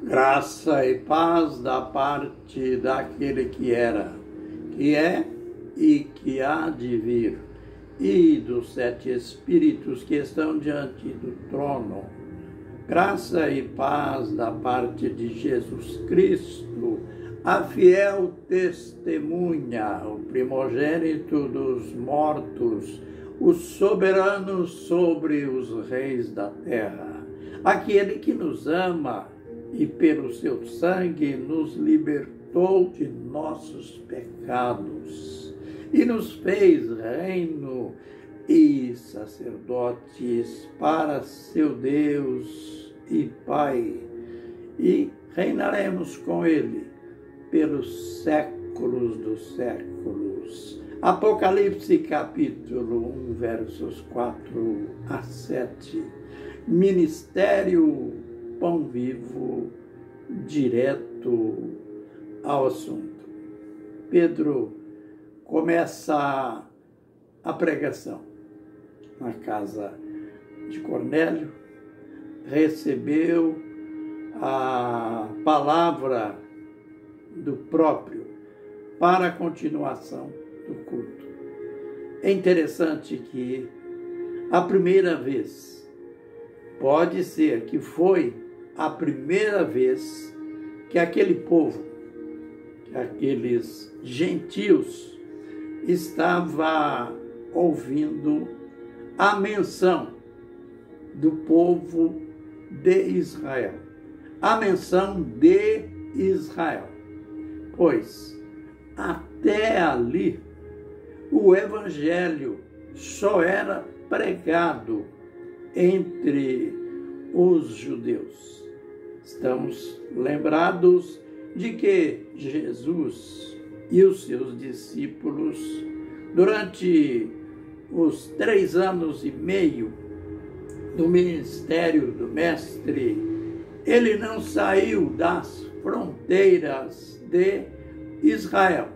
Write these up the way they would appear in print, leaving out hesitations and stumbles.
Graça e paz da parte daquele que era, que é e que há de vir, e dos 7 Espíritos que estão diante do trono. Graça e paz da parte de Jesus Cristo, a fiel testemunha, o primogênito dos mortos, o soberano sobre os reis da terra, aquele que nos ama e pelo seu sangue nos libertou de nossos pecados e nos fez reino e sacerdotes para seu Deus e Pai, e reinaremos com ele pelos séculos dos séculos. Apocalipse capítulo 1, versos 4 a 7. Ministério Pão Vivo, direto ao assunto. Pedro começa a pregação na casa de Cornélio, recebeu a palavra do próprio para a continuação do culto. É interessante que a primeira vez, pode ser que foi a primeira vez que aquele povo, que aqueles gentios, estava ouvindo a menção do povo de Israel. A menção de Israel. Pois até ali o evangelho só era pregado entre os judeus. Estamos lembrados de que Jesus e os seus discípulos, durante os 3 anos e meio do ministério do Mestre, ele não saiu das fronteiras de Israel.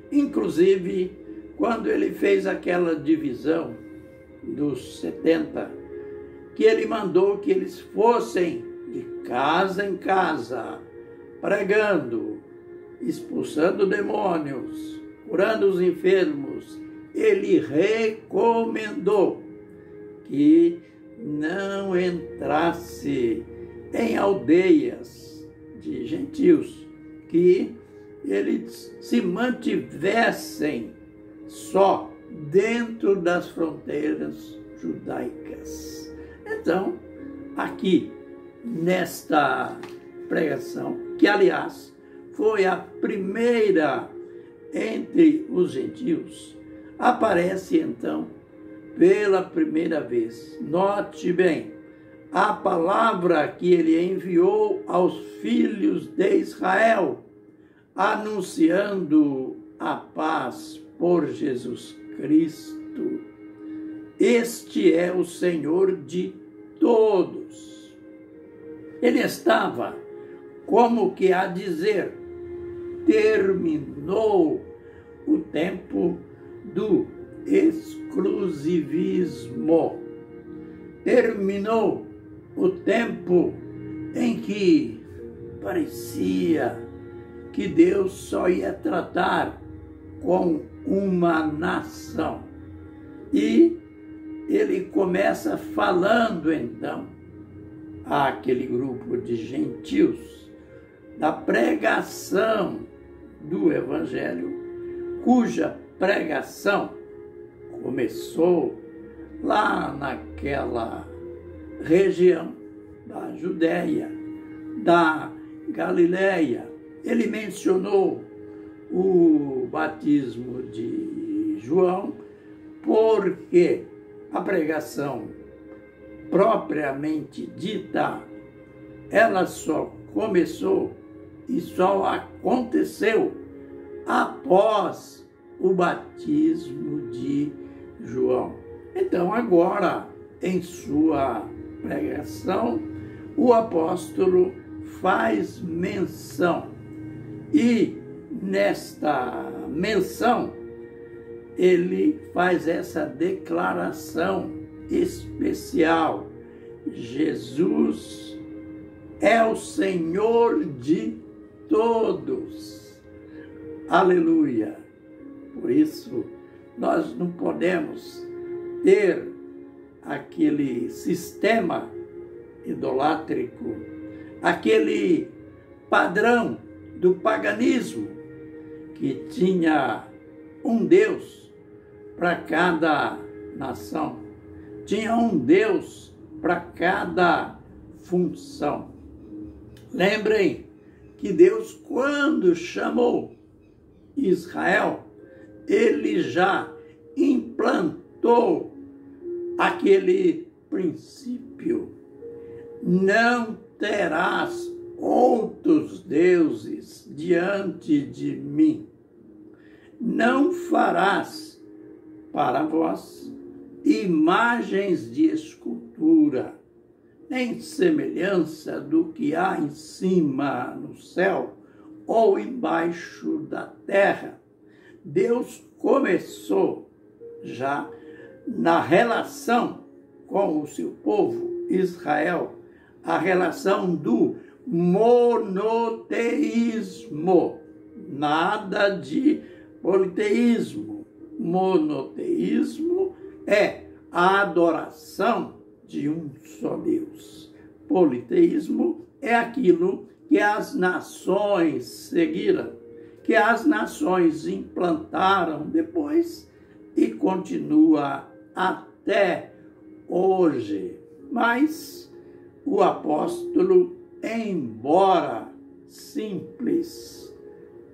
Inclusive, quando ele fez aquela divisão dos 70, que ele mandou que eles fossem de casa em casa, pregando, expulsando demônios, curando os enfermos, ele recomendou que não entrasse em aldeias de gentios, que eles se mantivessem só dentro das fronteiras judaicas. Então, aqui, nesta pregação, que aliás foi a primeira entre os gentios, aparece então pela primeira vez. Note bem, a palavra que ele enviou aos filhos de Israel, anunciando a paz por Jesus Cristo. Este é o Senhor de todos. Ele estava como que a dizer: terminou o tempo do exclusivismo. Terminou o tempo em que parecia que Deus só ia tratar com uma nação. E ele começa falando, então, àquele grupo de gentios, da pregação do Evangelho, cuja pregação começou lá naquela região da Judéia, da Galileia. Ele mencionou o batismo de João, porque a pregação propriamente dita, ela só começou e só aconteceu após o batismo de João. Então, agora, em sua pregação, o apóstolo faz menção. E nesta menção, ele faz essa declaração especial: Jesus é o Senhor de todos. Aleluia! Por isso, nós não podemos ter aquele sistema idolátrico, aquele padrão do paganismo que tinha um Deus para cada nação, tinha um Deus para cada função. Lembrem que Deus, quando chamou Israel, ele já implantou aquele princípio: não terás outros deuses diante de mim. Não farás para vós imagens de escultura, nem semelhança do que há em cima no céu ou embaixo da terra. Deus começou já na relação com o seu povo, Israel, a relação do monoteísmo, nada de politeísmo. Monoteísmo é a adoração de um só Deus. Politeísmo é aquilo que as nações seguiram, que as nações implantaram depois e continua até hoje. Mas o apóstolo, embora simples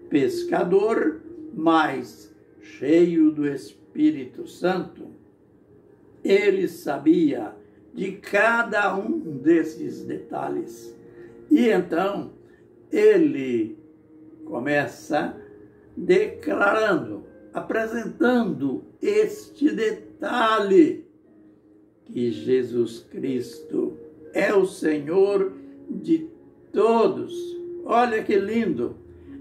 pescador, mas cheio do Espírito Santo, ele sabia de cada um desses detalhes. E então ele começa declarando, apresentando este detalhe, que Jesus Cristo é o Senhor de todos. Olha que lindo!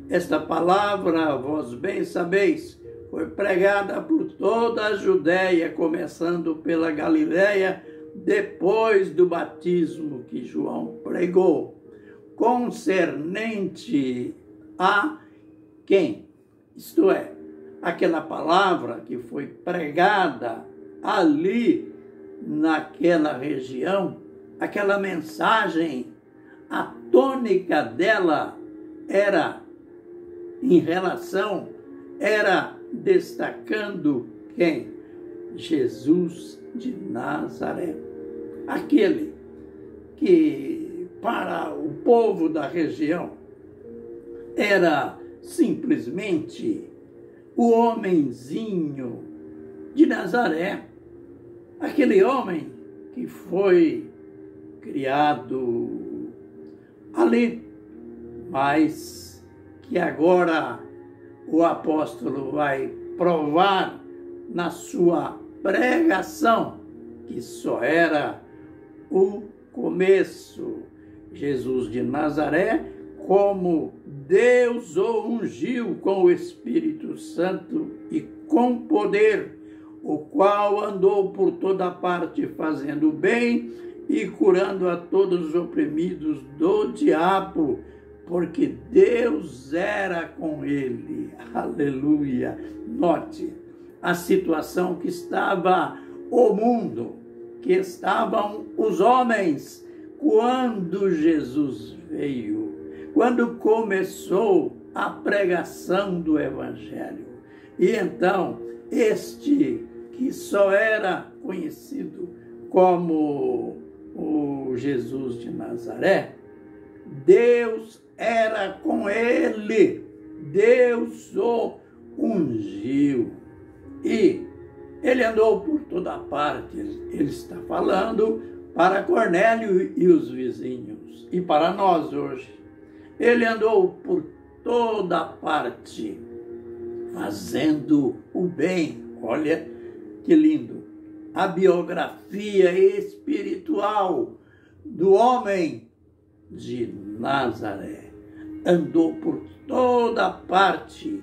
Esta palavra, vós bem sabeis, foi pregada por toda a Judéia, começando pela Galiléia, depois do batismo que João pregou, concernente a quem? Isto é, aquela palavra que foi pregada ali naquela região, aquela mensagem, a tônica dela era destacando quem? Jesus de Nazaré. Aquele que para o povo da região era simplesmente o homenzinho de Nazaré, aquele homem que foi criado ali, mas que agora o apóstolo vai provar na sua pregação que só era o começo. Jesus de Nazaré, como Deus o ungiu com o Espírito Santo e com poder, o qual andou por toda parte fazendo bem e curando a todos os oprimidos do diabo, porque Deus era com ele. Aleluia! Note a situação que estava o mundo, que estavam os homens, quando Jesus veio, quando começou a pregação do Evangelho. E então, este que só era conhecido como o Jesus de Nazaré, Deus era com ele, Deus o ungiu. E ele andou por toda parte. Ele está falando para Cornélio e os vizinhos, e para nós hoje. Ele andou por toda parte, fazendo o bem. Olha que lindo! A biografia espiritual do homem de Nazaré. Andou por toda parte,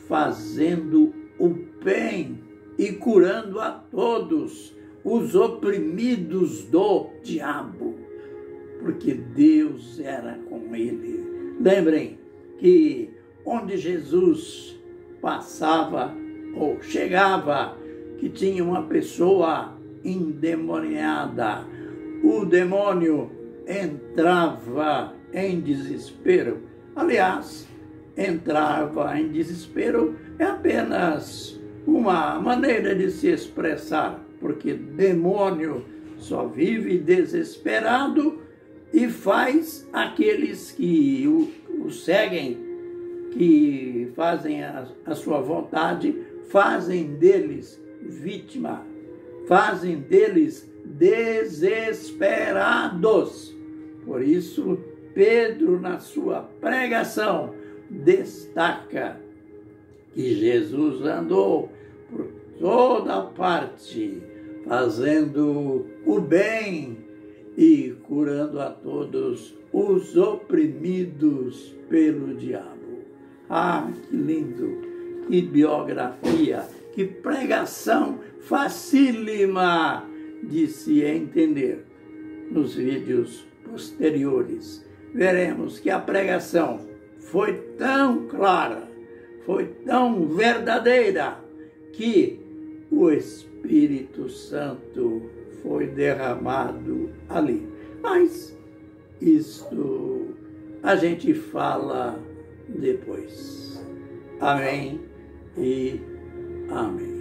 fazendo o bem e curando a todos os oprimidos do diabo. porque Deus era com ele. Lembrem que onde Jesus passava ou chegava, que tinha uma pessoa endemoniada, o demônio entrava em desespero. Aliás, entrava em desespero é apenas uma maneira de se expressar, porque demônio só vive desesperado e faz aqueles que o seguem, que fazem a sua vontade, fazem deles vítima, fazem deles desesperados. Por isso, Pedro, na sua pregação, destaca que Jesus andou por toda parte, fazendo o bem e curando a todos os oprimidos pelo diabo. Ah, que lindo! Que biografia! Que pregação facílima de se entender. Nos vídeos posteriores, veremos que a pregação foi tão clara, foi tão verdadeira, que o Espírito Santo foi derramado ali. Mas isto a gente fala depois. Amém e amém.